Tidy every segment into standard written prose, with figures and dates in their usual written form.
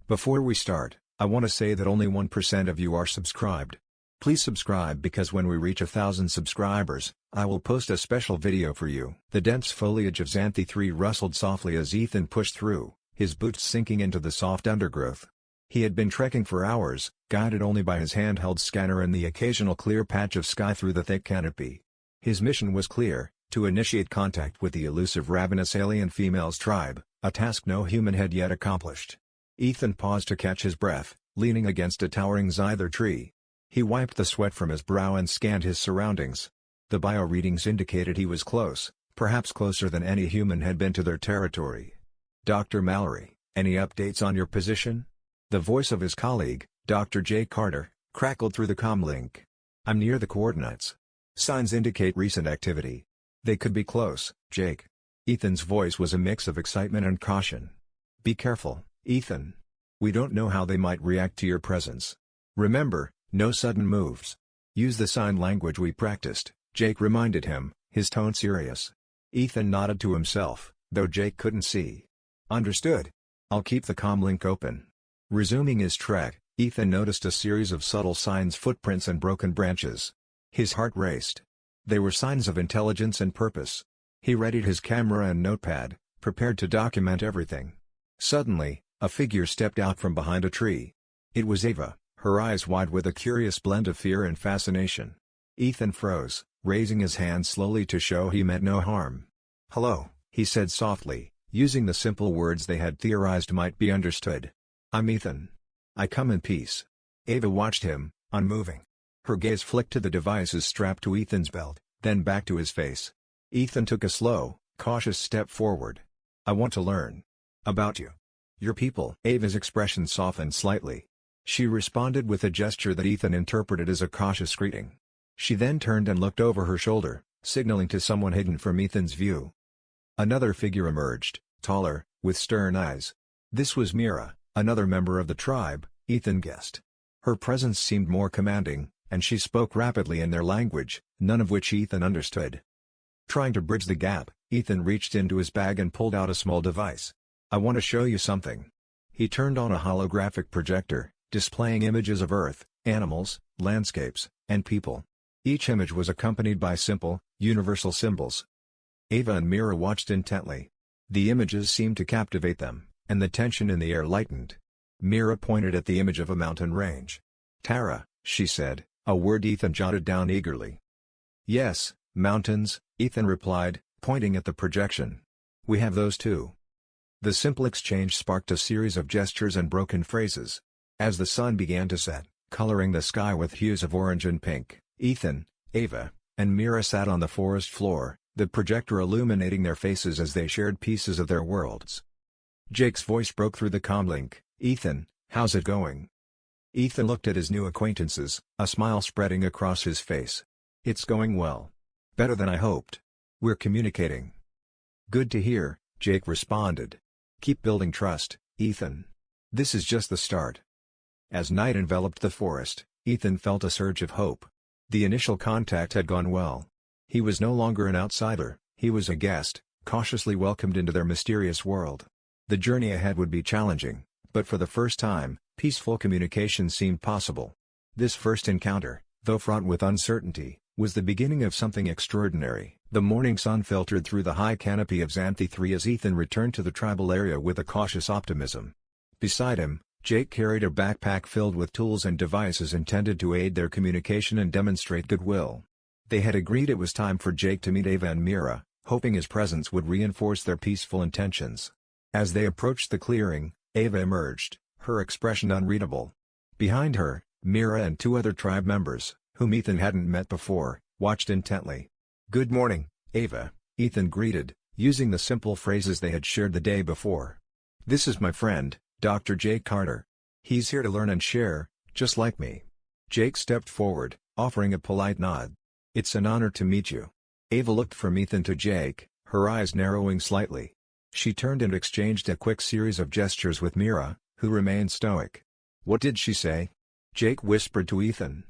Before we start, I want to say that only 1% of you are subscribed. Please subscribe because when we reach 1,000 subscribers, I will post a special video for you. The dense foliage of Xanthe 3 rustled softly as Ethan pushed through, his boots sinking into the soft undergrowth. He had been trekking for hours, guided only by his handheld scanner and the occasional clear patch of sky through the thick canopy. His mission was clear: to initiate contact with the elusive Ravenous alien females tribe, a task no human had yet accomplished. Ethan paused to catch his breath, leaning against a towering zither tree. He wiped the sweat from his brow and scanned his surroundings. The bio readings indicated he was close, perhaps closer than any human had been to their territory. "Dr. Mallory, any updates on your position?" The voice of his colleague, Dr. J. Carter, crackled through the comlink. "I'm near the coordinates. Signs indicate recent activity. They could be close, Jake." Ethan's voice was a mix of excitement and caution. "Be careful, Ethan. We don't know how they might react to your presence. Remember, no sudden moves. Use the sign language we practiced," Jake reminded him, his tone serious. Ethan nodded to himself, though Jake couldn't see. "Understood. I'll keep the comlink open." Resuming his trek, Ethan noticed a series of subtle signs, footprints and broken branches. His heart raced. They were signs of intelligence and purpose. He readied his camera and notepad, prepared to document everything. Suddenly, a figure stepped out from behind a tree. It was Ava, her eyes wide with a curious blend of fear and fascination. Ethan froze, raising his hand slowly to show he meant no harm. "Hello," he said softly, using the simple words they had theorized might be understood. "I'm Ethan. I come in peace." Ava watched him, unmoving. Her gaze flicked to the devices strapped to Ethan's belt, then back to his face. Ethan took a slow, cautious step forward. "I want to learn about you. Your people." Ava's expression softened slightly. She responded with a gesture that Ethan interpreted as a cautious greeting. She then turned and looked over her shoulder, signaling to someone hidden from Ethan's view. Another figure emerged, taller, with stern eyes. This was Mira, another member of the tribe, Ethan guessed. Her presence seemed more commanding, and she spoke rapidly in their language, none of which Ethan understood. Trying to bridge the gap, Ethan reached into his bag and pulled out a small device. "I want to show you something." He turned on a holographic projector, displaying images of Earth, animals, landscapes, and people. Each image was accompanied by simple, universal symbols. Ava and Mira watched intently. The images seemed to captivate them, and the tension in the air lightened. Mira pointed at the image of a mountain range. "Tara," she said, a word Ethan jotted down eagerly. "Yes, mountains," Ethan replied, pointing at the projection. "We have those too." The simple exchange sparked a series of gestures and broken phrases. As the sun began to set, coloring the sky with hues of orange and pink, Ethan, Ava, and Mira sat on the forest floor, the projector illuminating their faces as they shared pieces of their worlds. Jake's voice broke through the comlink. "Ethan, how's it going?" Ethan looked at his new acquaintances, a smile spreading across his face. "It's going well. Better than I hoped. We're communicating." "Good to hear," Jake responded. "Keep building trust, Ethan. This is just the start." As night enveloped the forest, Ethan felt a surge of hope. The initial contact had gone well. He was no longer an outsider, he was a guest, cautiously welcomed into their mysterious world. The journey ahead would be challenging, but for the first time, peaceful communication seemed possible. This first encounter, though fraught with uncertainty, was the beginning of something extraordinary. The morning sun filtered through the high canopy of Xanthe 3 as Ethan returned to the tribal area with a cautious optimism. Beside him, Jake carried a backpack filled with tools and devices intended to aid their communication and demonstrate goodwill. They had agreed it was time for Jake to meet Ava and Mira, hoping his presence would reinforce their peaceful intentions. As they approached the clearing, Ava emerged, her expression unreadable. Behind her, Mira and two other tribe members, whom Ethan hadn't met before, watched intently. "Good morning, Ava," Ethan greeted, using the simple phrases they had shared the day before. "This is my friend, Dr. J. Carter. He's here to learn and share, just like me." Jake stepped forward, offering a polite nod. "It's an honor to meet you." Ava looked from Ethan to Jake, her eyes narrowing slightly. She turned and exchanged a quick series of gestures with Mira, who remained stoic. "What did she say?" Jake whispered to Ethan.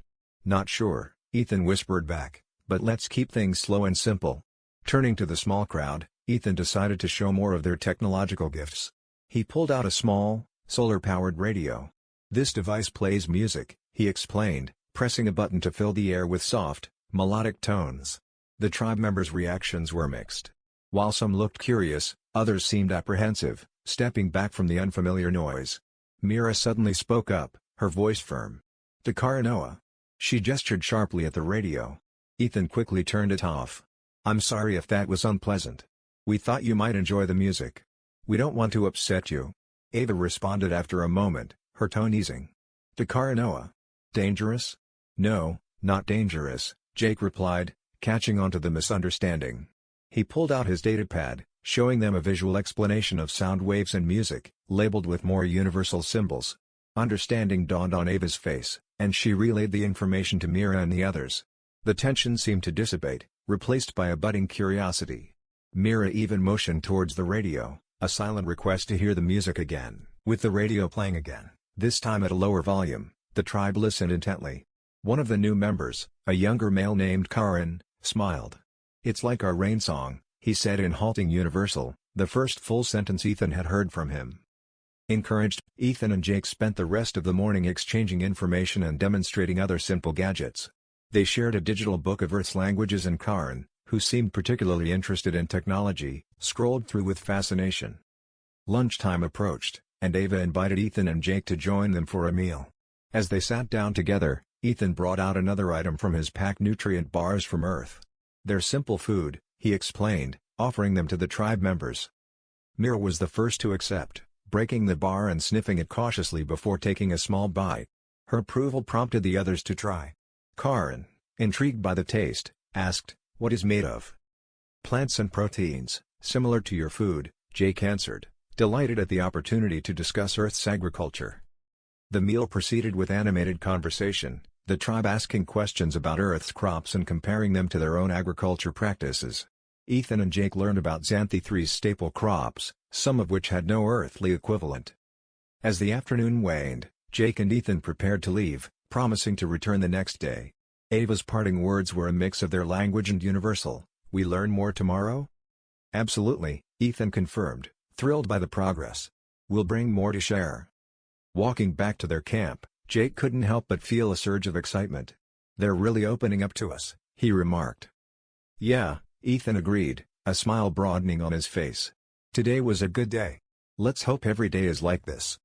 "Not sure," Ethan whispered back, "but let's keep things slow and simple." Turning to the small crowd, Ethan decided to show more of their technological gifts. He pulled out a small, Solar-powered radio. This device plays music, he explained, pressing a button to fill the air with soft, melodic tones. The tribe members' reactions were mixed. While some looked curious, others seemed apprehensive, stepping back from the unfamiliar noise. Mira suddenly spoke up, her voice firm. "Dakar Noah." She gestured sharply at the radio. Ethan quickly turned it off. "I'm sorry if that was unpleasant. We thought you might enjoy the music. We don't want to upset you." Ava responded after a moment, her tone easing. "Dakar Noah. Dangerous?" "No, not dangerous," Jake replied, catching on to the misunderstanding. He pulled out his datapad, showing them a visual explanation of sound waves and music, labeled with more universal symbols. Understanding dawned on Ava's face, and she relayed the information to Mira and the others. The tension seemed to dissipate, replaced by a budding curiosity. Mira even motioned towards the radio, a silent request to hear the music again. With the radio playing again, this time at a lower volume, the tribe listened intently. One of the new members, a younger male named Karan, smiled. "It's like our rain song," he said in halting universal, the first full sentence Ethan had heard from him. Encouraged, Ethan and Jake spent the rest of the morning exchanging information and demonstrating other simple gadgets. They shared a digital book of Earth's languages, and Karan, who seemed particularly interested in technology, scrolled through with fascination. Lunchtime approached, and Ava invited Ethan and Jake to join them for a meal. As they sat down together, Ethan brought out another item from his pack: nutrient bars from Earth. "They're simple food," he explained, offering them to the tribe members. Mira was the first to accept, breaking the bar and sniffing it cautiously before taking a small bite. Her approval prompted the others to try. Karan, intrigued by the taste, asked, "What is made of?" "Plants and proteins, similar to your food," Jake answered, delighted at the opportunity to discuss Earth's agriculture. The meal proceeded with animated conversation, the tribe asking questions about Earth's crops and comparing them to their own agriculture practices. Ethan and Jake learned about Xanthi 3's staple crops, some of which had no earthly equivalent. As the afternoon waned, Jake and Ethan prepared to leave, promising to return the next day. Ava's parting words were a mix of their language and universal. "We learn more tomorrow?" "Absolutely," Ethan confirmed, thrilled by the progress. "We'll bring more to share." Walking back to their camp, Jake couldn't help but feel a surge of excitement. "They're really opening up to us," he remarked. "Yeah," Ethan agreed, a smile broadening on his face. "Today was a good day. Let's hope every day is like this."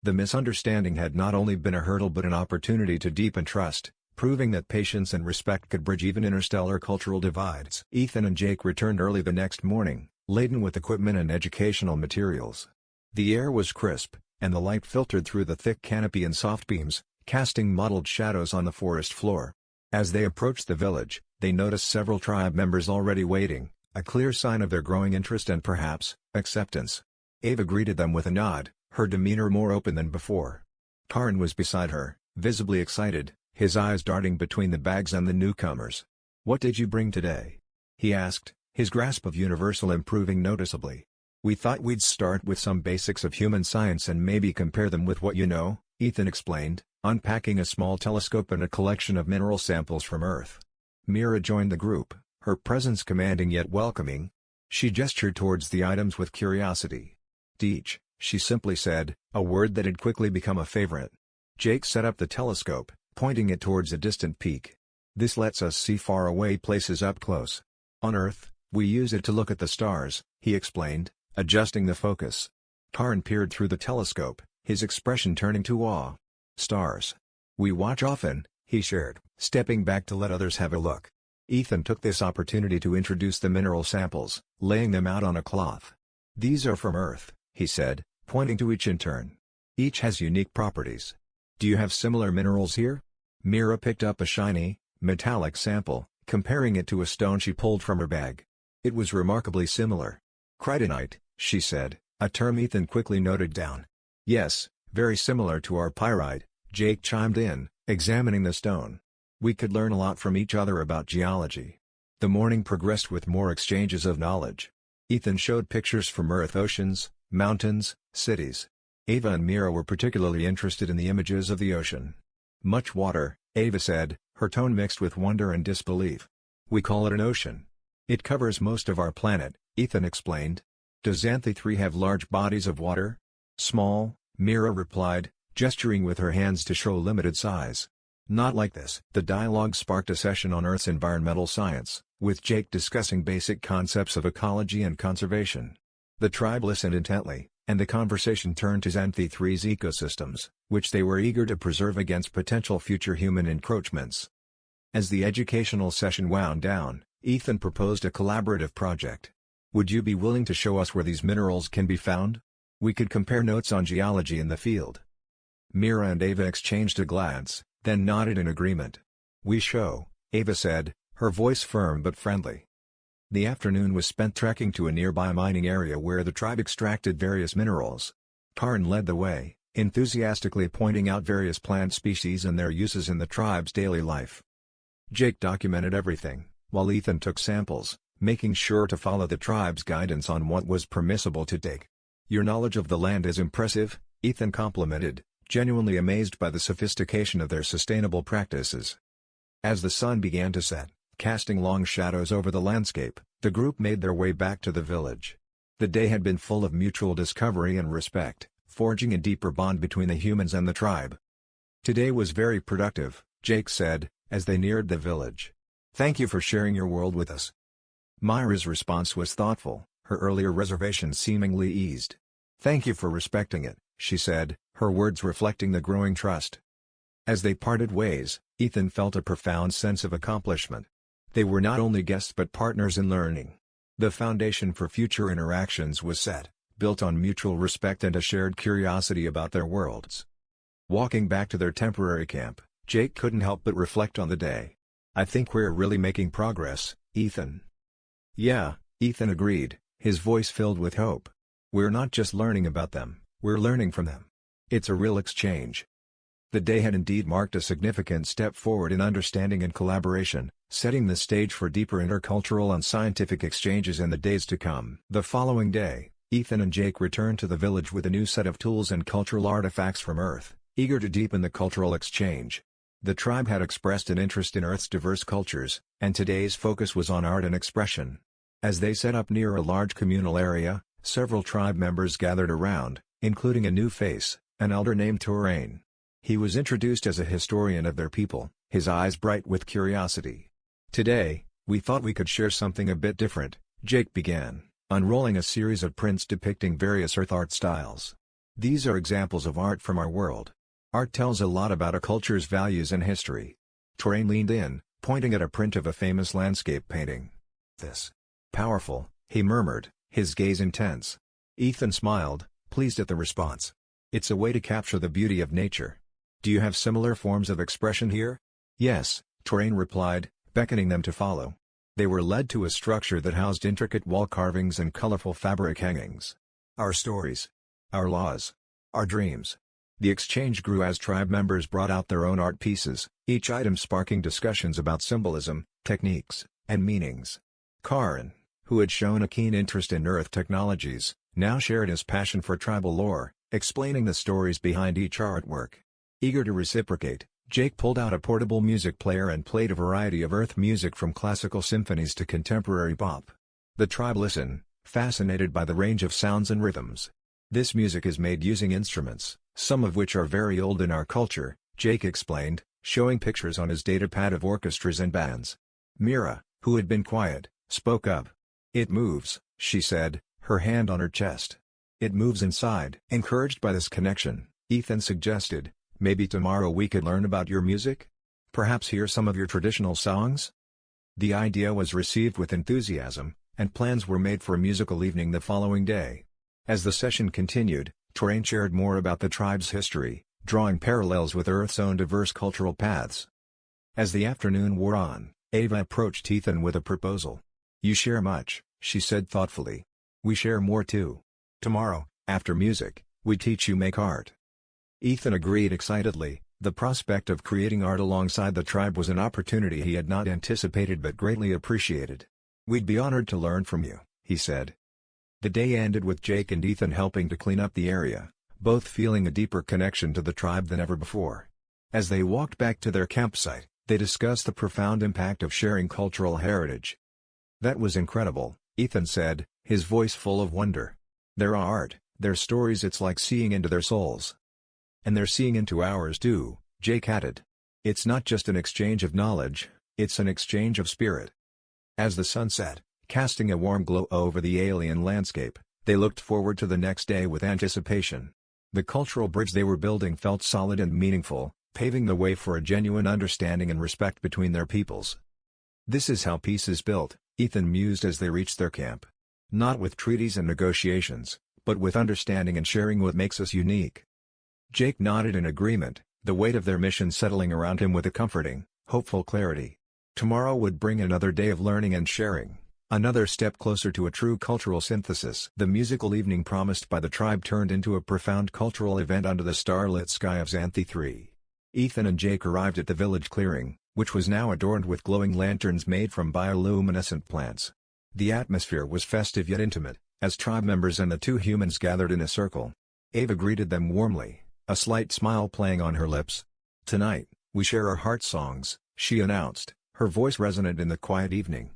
The misunderstanding had not only been a hurdle but an opportunity to deepen trust, proving that patience and respect could bridge even interstellar cultural divides. Ethan and Jake returned early the next morning, laden with equipment and educational materials. The air was crisp, and the light filtered through the thick canopy in soft beams, casting mottled shadows on the forest floor. As they approached the village, they noticed several tribe members already waiting, a clear sign of their growing interest and perhaps, acceptance. Ava greeted them with a nod, her demeanor more open than before. Karan was beside her, visibly excited, his eyes darting between the bags and the newcomers. "What did you bring today?" he asked, his grasp of universal improving noticeably. "We thought we'd start with some basics of human science and maybe compare them with what you know," Ethan explained, unpacking a small telescope and a collection of mineral samples from Earth. Mira joined the group, her presence commanding yet welcoming. She gestured towards the items with curiosity. "Teach," she simply said, a word that had quickly become a favorite. Jake set up the telescope, pointing it towards a distant peak. "This lets us see faraway places up close. On Earth, we use it to look at the stars," he explained, adjusting the focus. Karan peered through the telescope, his expression turning to awe. "Stars. We watch often," he shared, stepping back to let others have a look. Ethan took this opportunity to introduce the mineral samples, laying them out on a cloth. "These are from Earth," he said, pointing to each in turn. "Each has unique properties. Do you have similar minerals here?" Mira picked up a shiny, metallic sample, comparing it to a stone she pulled from her bag. It was remarkably similar. "Critonite," she said, a term Ethan quickly noted down. "Yes, very similar to our pyrite," Jake chimed in, examining the stone. We could learn a lot from each other about geology. The morning progressed with more exchanges of knowledge. Ethan showed pictures from Earth, oceans, mountains, cities. Ava and Mira were particularly interested in the images of the ocean. "Much water," Ava said, her tone mixed with wonder and disbelief. "We call it an ocean. It covers most of our planet," Ethan explained. "Does Xanthi 3 have large bodies of water?" "Small, Mira replied, gesturing with her hands to show limited size. Not like this. The dialogue sparked a session on Earth's environmental science, with Jake discussing basic concepts of ecology and conservation. The tribe listened intently, and the conversation turned to Xanthi 3's ecosystems, which they were eager to preserve against potential future human encroachments. As the educational session wound down, Ethan proposed a collaborative project. Would you be willing to show us where these minerals can be found? We could compare notes on geology in the field. Mira and Ava exchanged a glance, then nodded in agreement. We show, Ava said, her voice firm but friendly. The afternoon was spent trekking to a nearby mining area where the tribe extracted various minerals. Karn led the way, enthusiastically pointing out various plant species and their uses in the tribe's daily life. Jake documented everything, while Ethan took samples, making sure to follow the tribe's guidance on what was permissible to take. Your knowledge of the land is impressive, Ethan complimented, genuinely amazed by the sophistication of their sustainable practices. As the sun began to set, casting long shadows over the landscape, the group made their way back to the village. The day had been full of mutual discovery and respect, forging a deeper bond between the humans and the tribe. Today was very productive, Jake said, as they neared the village. Thank you for sharing your world with us. Myra's response was thoughtful, her earlier reservations seemingly eased. Thank you for respecting it, she said, her words reflecting the growing trust. As they parted ways, Ethan felt a profound sense of accomplishment. They were not only guests but partners in learning. The foundation for future interactions was set, built on mutual respect and a shared curiosity about their worlds. Walking back to their temporary camp, Jake couldn't help but reflect on the day. I think we're really making progress, Ethan. Yeah, Ethan agreed, his voice filled with hope. We're not just learning about them, we're learning from them. It's a real exchange. The day had indeed marked a significant step forward in understanding and collaboration, setting the stage for deeper intercultural and scientific exchanges in the days to come. The following day, Ethan and Jake returned to the village with a new set of tools and cultural artifacts from Earth, eager to deepen the cultural exchange. The tribe had expressed an interest in Earth's diverse cultures, and today's focus was on art and expression. As they set up near a large communal area, several tribe members gathered around, including a new face, an elder named Touraine. He was introduced as a historian of their people, his eyes bright with curiosity. Today, we thought we could share something a bit different, Jake began, unrolling a series of prints depicting various Earth art styles. These are examples of art from our world. Art tells a lot about a culture's values and history. Touraine leaned in, pointing at a print of a famous landscape painting. This. Powerful, he murmured, his gaze intense. Ethan smiled, pleased at the response. It's a way to capture the beauty of nature. Do you have similar forms of expression here? Yes, Touraine replied, beckoning them to follow. They were led to a structure that housed intricate wall carvings and colorful fabric hangings. Our stories. Our laws. Our dreams. The exchange grew as tribe members brought out their own art pieces, each item sparking discussions about symbolism, techniques, and meanings. Karn, who had shown a keen interest in Earth technologies, now shared his passion for tribal lore, explaining the stories behind each artwork. Eager to reciprocate, Jake pulled out a portable music player and played a variety of Earth music from classical symphonies to contemporary pop. The tribe listened, fascinated by the range of sounds and rhythms. This music is made using instruments, some of which are very old in our culture, Jake explained, showing pictures on his datapad of orchestras and bands. Mira, who had been quiet, spoke up. It moves, she said, her hand on her chest. It moves inside. Encouraged by this connection, Ethan suggested, maybe tomorrow we could learn about your music? Perhaps hear some of your traditional songs? The idea was received with enthusiasm, and plans were made for a musical evening the following day. As the session continued, Touraine shared more about the tribe's history, drawing parallels with Earth's own diverse cultural paths. As the afternoon wore on, Ava approached Ethan with a proposal. You share much, she said thoughtfully. We share more too. Tomorrow, after music, we teach you make art. Ethan agreed excitedly. The prospect of creating art alongside the tribe was an opportunity he had not anticipated but greatly appreciated. We'd be honored to learn from you, he said. The day ended with Jake and Ethan helping to clean up the area, both feeling a deeper connection to the tribe than ever before. As they walked back to their campsite, they discussed the profound impact of sharing cultural heritage. That was incredible, Ethan said, his voice full of wonder. Their art, Their stories, it's like seeing into their souls. And they're seeing into ours too, Jake added. It's not just an exchange of knowledge, it's an exchange of spirit. As the sun set, casting a warm glow over the alien landscape, they looked forward to the next day with anticipation. The cultural bridge they were building felt solid and meaningful, paving the way for a genuine understanding and respect between their peoples. This is how peace is built, Ethan mused as they reached their camp. Not with treaties and negotiations, but with understanding and sharing what makes us unique. Jake nodded in agreement, the weight of their mission settling around him with a comforting, hopeful clarity. Tomorrow would bring another day of learning and sharing, another step closer to a true cultural synthesis. The musical evening promised by the tribe turned into a profound cultural event under the starlit sky of Xanthi 3. Ethan and Jake arrived at the village clearing, which was now adorned with glowing lanterns made from bioluminescent plants. The atmosphere was festive yet intimate, as tribe members and the two humans gathered in a circle. Ava greeted them warmly, a slight smile playing on her lips. "Tonight, we share our heart songs," she announced, her voice resonant in the quiet evening.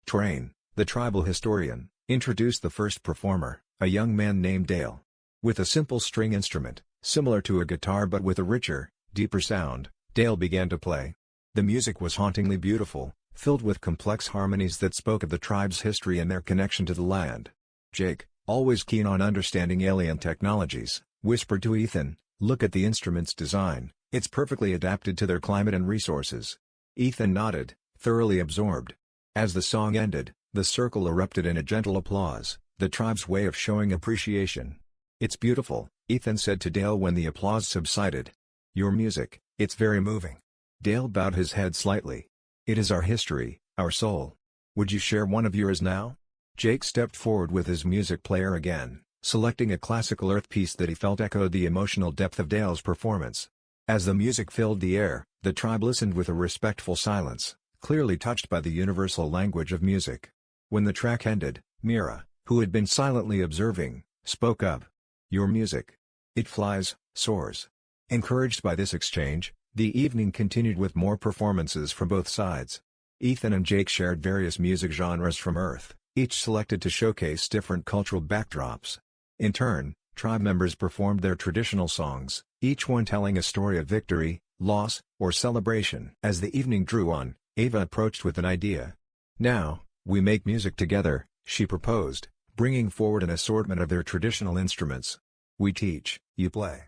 Train, the tribal historian, introduced the first performer, a young man named Dale. With a simple string instrument, similar to a guitar but with a richer, deeper sound, Dale began to play. The music was hauntingly beautiful, filled with complex harmonies that spoke of the tribe's history and their connection to the land. Jake, always keen on understanding alien technologies, whispered to Ethan, "Look at the instrument's design, it's perfectly adapted to their climate and resources." Ethan nodded, thoroughly absorbed. As the song ended, the circle erupted in a gentle applause, the tribe's way of showing appreciation. "It's beautiful," Ethan said to Dale when the applause subsided. "Your music, it's very moving." Dale bowed his head slightly. "It is our history, our soul. Would you share one of yours now?" Jake stepped forward with his music player again, selecting a classical earth piece that he felt echoed the emotional depth of Dale's performance. As the music filled the air, the tribe listened with a respectful silence, clearly touched by the universal language of music. When the track ended, Mira, who had been silently observing, spoke up. "Your music. It flies, soars." Encouraged by this exchange, the evening continued with more performances from both sides. Ethan and Jake shared various music genres from Earth, each selected to showcase different cultural backdrops. In turn, tribe members performed their traditional songs, each one telling a story of victory, loss, or celebration. As the evening drew on, Ava approached with an idea. "Now, we make music together," she proposed, bringing forward an assortment of their traditional instruments. "We teach, you play."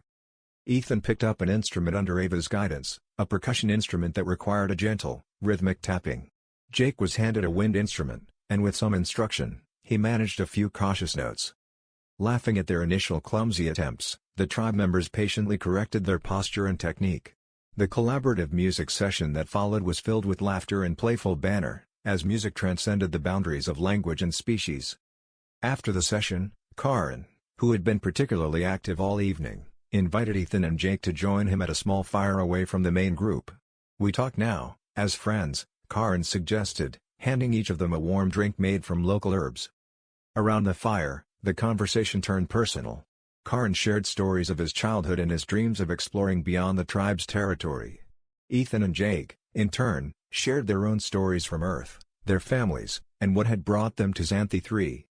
Ethan picked up an instrument under Ava's guidance, a percussion instrument that required a gentle, rhythmic tapping. Jake was handed a wind instrument, and with some instruction, he managed a few cautious notes. Laughing at their initial clumsy attempts, the tribe members patiently corrected their posture and technique. The collaborative music session that followed was filled with laughter and playful banter, as music transcended the boundaries of language and species. After the session, Karin, who had been particularly active all evening, invited Ethan and Jake to join him at a small fire away from the main group. "We talk now, as friends," Karin suggested, handing each of them a warm drink made from local herbs. Around the fire, the conversation turned personal. Karin shared stories of his childhood and his dreams of exploring beyond the tribe's territory. Ethan and Jake, in turn, shared their own stories from Earth, their families, and what had brought them to Xanthi 3.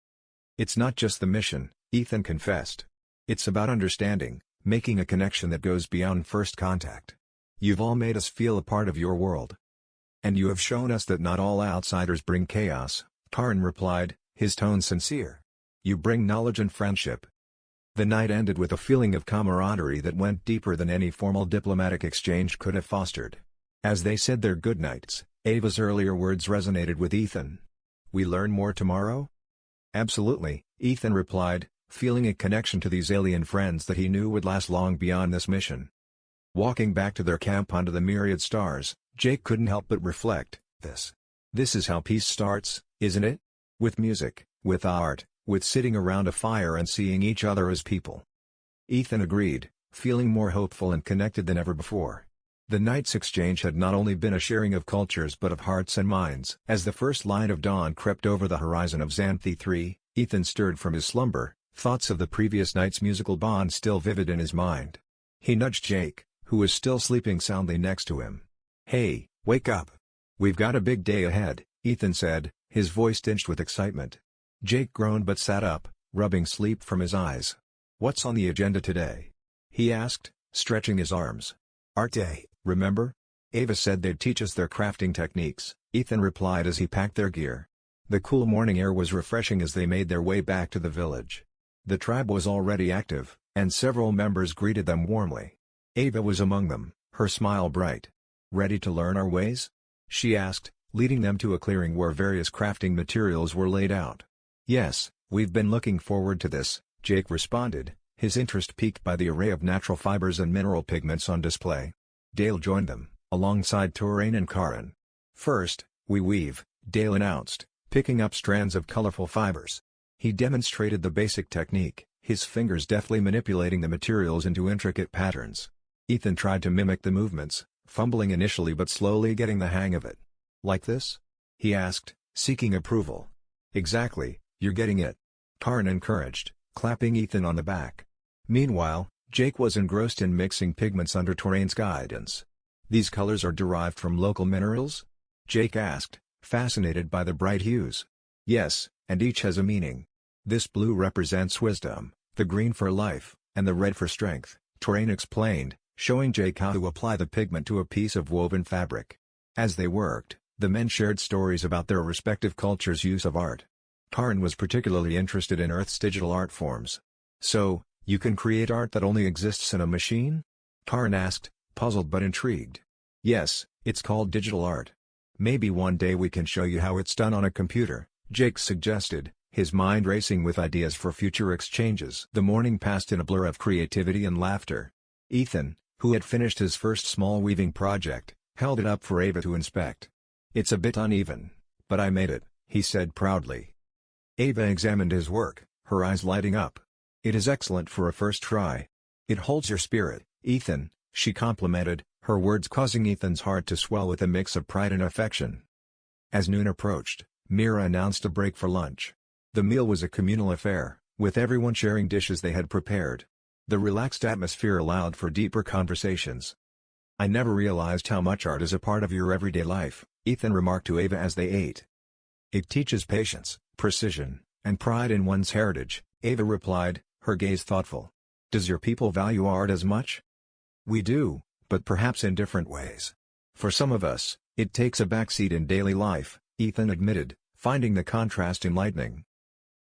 "It's not just the mission," Ethan confessed. "It's about understanding, making a connection that goes beyond first contact. You've all made us feel a part of your world. And you have shown us that not all outsiders bring chaos," Karin replied, his tone sincere. "You bring knowledge and friendship." The night ended with a feeling of camaraderie that went deeper than any formal diplomatic exchange could have fostered. As they said their goodnights, Ava's earlier words resonated with Ethan. "We learn more tomorrow?" "Absolutely," Ethan replied, feeling a connection to these alien friends that he knew would last long beyond this mission. Walking back to their camp under the myriad stars, Jake couldn't help but reflect, This is how peace starts, isn't it? With music, with art, with sitting around a fire and seeing each other as people." Ethan agreed, feeling more hopeful and connected than ever before. The night's exchange had not only been a sharing of cultures but of hearts and minds. As the first light of dawn crept over the horizon of Xanthi 3, Ethan stirred from his slumber, thoughts of the previous night's musical bond still vivid in his mind. He nudged Jake, who was still sleeping soundly next to him. "Hey, wake up. We've got a big day ahead," Ethan said, his voice tinged with excitement. Jake groaned but sat up, rubbing sleep from his eyes. "What's on the agenda today?" he asked, stretching his arms. "Art day, remember? Ava said they'd teach us their crafting techniques," Ethan replied as he packed their gear. The cool morning air was refreshing as they made their way back to the village. The tribe was already active, and several members greeted them warmly. Ava was among them, her smile bright. "Ready to learn our ways?" she asked, leading them to a clearing where various crafting materials were laid out. "Yes, we've been looking forward to this," Jake responded, his interest piqued by the array of natural fibers and mineral pigments on display. Dale joined them, alongside Torain and Karin. "First, we weave," Dale announced, picking up strands of colorful fibers. He demonstrated the basic technique, his fingers deftly manipulating the materials into intricate patterns. Ethan tried to mimic the movements, fumbling initially but slowly getting the hang of it. "Like this?" he asked, seeking approval. "Exactly, you're getting it," Karin encouraged, clapping Ethan on the back. Meanwhile, Jake was engrossed in mixing pigments under Torain's guidance. "These colors are derived from local minerals?" Jake asked, fascinated by the bright hues. "Yes, and each has a meaning. This blue represents wisdom, the green for life, and the red for strength," Torain explained, showing Jake how to apply the pigment to a piece of woven fabric. As they worked, the men shared stories about their respective cultures' use of art. Karin was particularly interested in Earth's digital art forms. "So, you can create art that only exists in a machine?" Karin asked, puzzled but intrigued. "Yes, it's called digital art. Maybe one day we can show you how it's done on a computer," Jake suggested, his mind racing with ideas for future exchanges. The morning passed in a blur of creativity and laughter. Ethan, who had finished his first small weaving project, held it up for Ava to inspect. "It's a bit uneven, but I made it," he said proudly. Ava examined his work, her eyes lighting up. "It is excellent for a first try. It holds your spirit, Ethan," she complimented, her words causing Ethan's heart to swell with a mix of pride and affection. As noon approached, Mira announced a break for lunch. The meal was a communal affair, with everyone sharing dishes they had prepared. The relaxed atmosphere allowed for deeper conversations. "I never realized how much art is a part of your everyday life," Ethan remarked to Ava as they ate. "It teaches patience, precision, and pride in one's heritage," Ava replied, her gaze thoughtful. "Does your people value art as much?" "We do, but perhaps in different ways. For some of us, it takes a backseat in daily life," Ethan admitted, finding the contrast enlightening.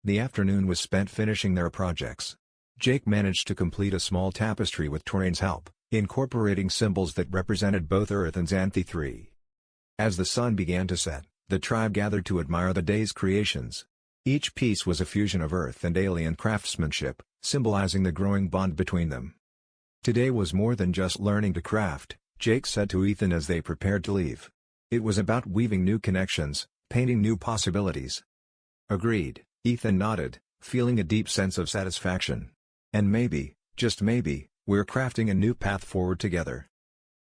The afternoon was spent finishing their projects. Jake managed to complete a small tapestry with Torain's help, incorporating symbols that represented both Earth and Xanthi 3. As the sun began to set, the tribe gathered to admire the day's creations. Each piece was a fusion of Earth and alien craftsmanship, symbolizing the growing bond between them. "Today was more than just learning to craft," Jake said to Ethan as they prepared to leave. "It was about weaving new connections, painting new possibilities." "Agreed," Ethan nodded, feeling a deep sense of satisfaction. "And maybe, just maybe, we're crafting a new path forward together."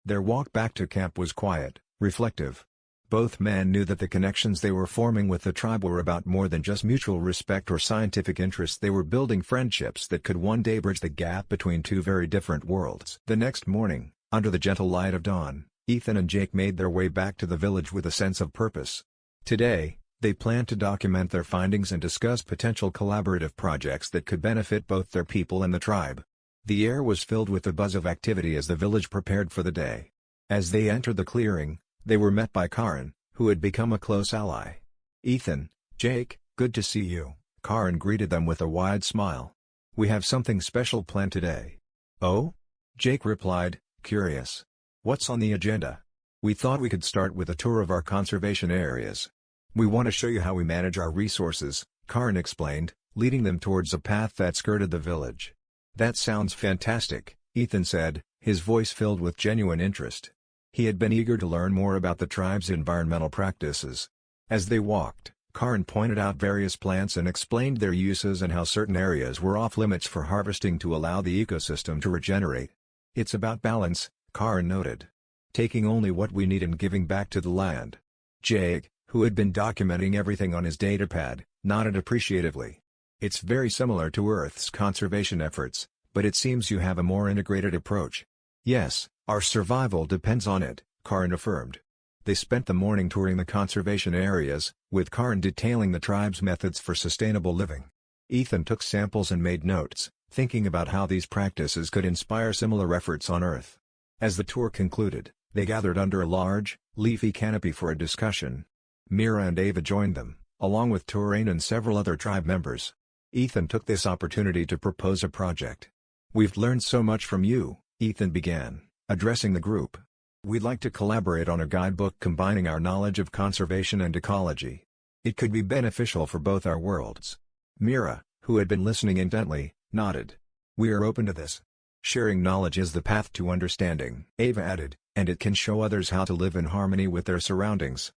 Their walk back to camp was quiet, reflective. Both men knew that the connections they were forming with the tribe were about more than just mutual respect or scientific interest. They were building friendships that could one day bridge the gap between two very different worlds. The next morning, under the gentle light of dawn, Ethan and Jake made their way back to the village with a sense of purpose. Today, they planned to document their findings and discuss potential collaborative projects that could benefit both their people and the tribe. The air was filled with the buzz of activity as the village prepared for the day. As they entered the clearing, they were met by Karin, who had become a close ally. "Ethan, Jake, good to see you," Karin greeted them with a wide smile. "We have something special planned today." "Oh?" Jake replied, curious. "What's on the agenda?" "We thought we could start with a tour of our conservation areas. We want to show you how we manage our resources," Karin explained, leading them towards a path that skirted the village. "That sounds fantastic," Ethan said, his voice filled with genuine interest. He had been eager to learn more about the tribe's environmental practices. As they walked, Karin pointed out various plants and explained their uses and how certain areas were off-limits for harvesting to allow the ecosystem to regenerate. "It's about balance," Karin noted. "Taking only what we need and giving back to the land." Jake, who had been documenting everything on his datapad, nodded appreciatively. "It's very similar to Earth's conservation efforts, but it seems you have a more integrated approach." "Yes, our survival depends on it," Karin affirmed. They spent the morning touring the conservation areas, with Karin detailing the tribe's methods for sustainable living. Ethan took samples and made notes, thinking about how these practices could inspire similar efforts on Earth. As the tour concluded, they gathered under a large, leafy canopy for a discussion. Mira and Ava joined them, along with Torain and several other tribe members. Ethan took this opportunity to propose a project. "We've learned so much from you," Ethan began, addressing the group. "We'd like to collaborate on a guidebook combining our knowledge of conservation and ecology. It could be beneficial for both our worlds." Mira, who had been listening intently, nodded. "We are open to this. Sharing knowledge is the path to understanding," Ava added, "and it can show others how to live in harmony with their surroundings."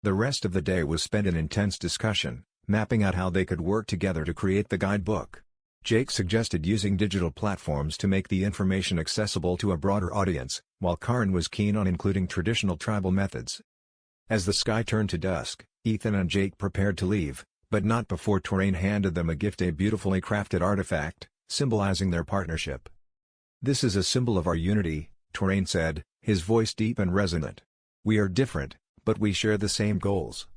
The rest of the day was spent in intense discussion, mapping out how they could work together to create the guidebook. Jake suggested using digital platforms to make the information accessible to a broader audience, while Karin was keen on including traditional tribal methods. As the sky turned to dusk, Ethan and Jake prepared to leave, but not before Torain handed them a gift, a beautifully crafted artifact, symbolizing their partnership. "This is a symbol of our unity," Torain said, his voice deep and resonant. "We are different, but we share the same goals."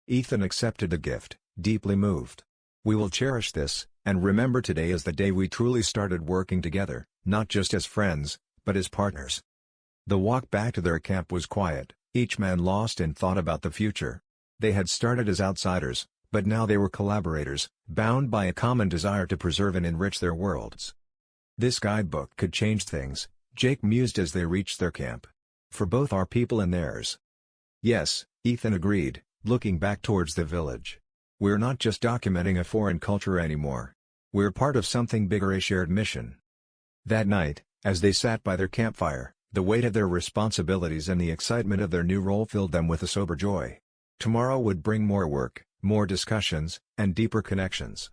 Ethan accepted the gift, deeply moved. "We will cherish this, and remember today as the day we truly started working together, not just as friends, but as partners." The walk back to their camp was quiet, each man lost in thought about the future. They had started as outsiders, but now they were collaborators, bound by a common desire to preserve and enrich their worlds. "This guidebook could change things," Jake mused as they reached their camp. "For both our people and theirs." "Yes," Ethan agreed, looking back towards the village. "We're not just documenting a foreign culture anymore. We're part of something bigger, a shared mission." That night, as they sat by their campfire, the weight of their responsibilities and the excitement of their new role filled them with a sober joy. Tomorrow would bring more work, more discussions, and deeper connections.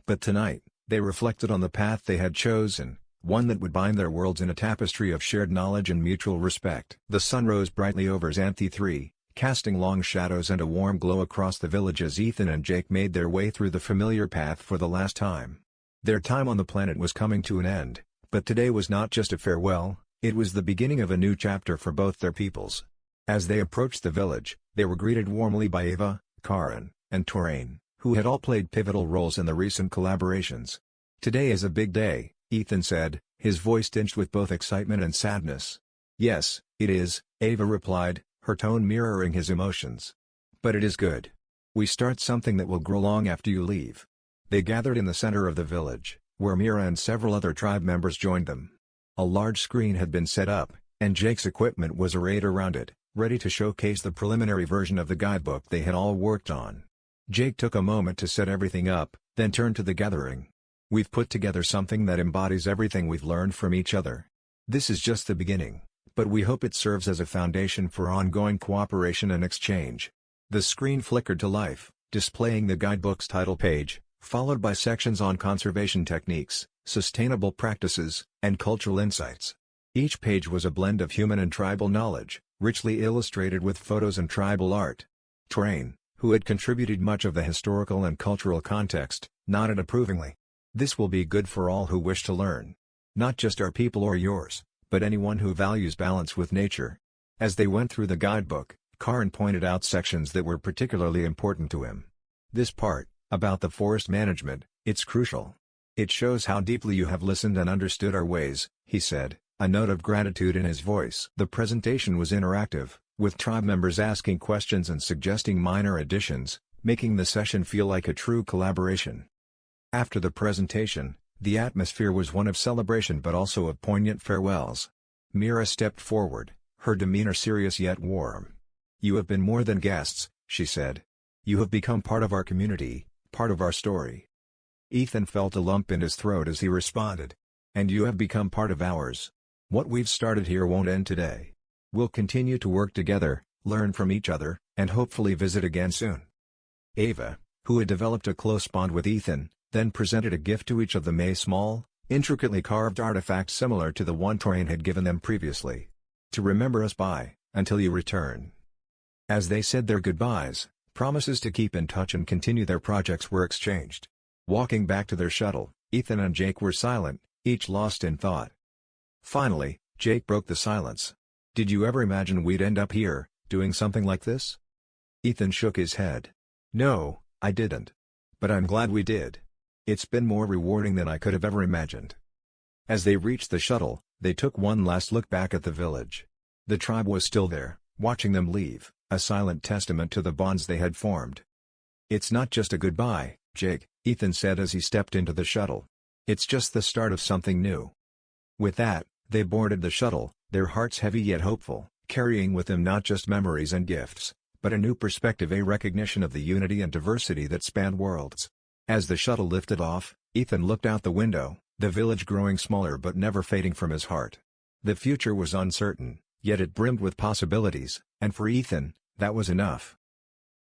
But tonight, they reflected on the path they had chosen, one that would bind their worlds in a tapestry of shared knowledge and mutual respect. The sun rose brightly over Xanthi 3, casting long shadows and a warm glow across the village as Ethan and Jake made their way through the familiar path for the last time. Their time on the planet was coming to an end, but today was not just a farewell, it was the beginning of a new chapter for both their peoples. As they approached the village, they were greeted warmly by Ava, Karin, and Torain, who had all played pivotal roles in the recent collaborations. "Today is a big day," Ethan said, his voice tinged with both excitement and sadness. "Yes, it is," Ava replied, her tone mirroring his emotions. "But it is good. We start something that will grow long after you leave." They gathered in the center of the village, where Mira and several other tribe members joined them. A large screen had been set up, and Jake's equipment was arrayed around it, ready to showcase the preliminary version of the guidebook they had all worked on. Jake took a moment to set everything up, then turned to the gathering. "We've put together something that embodies everything we've learned from each other. This is just the beginning, but we hope it serves as a foundation for ongoing cooperation and exchange." The screen flickered to life, displaying the guidebook's title page, followed by sections on conservation techniques, sustainable practices, and cultural insights. Each page was a blend of human and tribal knowledge, richly illustrated with photos and tribal art. Torain, who had contributed much of the historical and cultural context, nodded approvingly. "This will be good for all who wish to learn. Not just our people or yours, but anyone who values balance with nature." As they went through the guidebook, Karin pointed out sections that were particularly important to him. "This part, about the forest management, it's crucial. It shows how deeply you have listened and understood our ways," he said, a note of gratitude in his voice. The presentation was interactive, with tribe members asking questions and suggesting minor additions, making the session feel like a true collaboration. After the presentation, the atmosphere was one of celebration but also of poignant farewells. Mira stepped forward, her demeanor serious yet warm. "You have been more than guests," she said. "You have become part of our community, part of our story." Ethan felt a lump in his throat as he responded. "And you have become part of ours. What we've started here won't end today. We'll continue to work together, learn from each other, and hopefully visit again soon." Ava, who had developed a close bond with Ethan, then presented a gift to each of them, a small, intricately carved artifact similar to the one Torain had given them previously. "To remember us by, until you return." As they said their goodbyes, promises to keep in touch and continue their projects were exchanged. Walking back to their shuttle, Ethan and Jake were silent, each lost in thought. Finally, Jake broke the silence. "Did you ever imagine we'd end up here, doing something like this?" Ethan shook his head. "No, I didn't. But I'm glad we did. It's been more rewarding than I could have ever imagined." As they reached the shuttle, they took one last look back at the village. The tribe was still there, watching them leave, a silent testament to the bonds they had formed. "It's not just a goodbye, Jake," Ethan said as he stepped into the shuttle. "It's just the start of something new." With that, they boarded the shuttle, their hearts heavy yet hopeful, carrying with them not just memories and gifts, but a new perspective, a recognition of the unity and diversity that spanned worlds. As the shuttle lifted off, Ethan looked out the window, the village growing smaller but never fading from his heart. The future was uncertain, yet it brimmed with possibilities, and for Ethan, that was enough.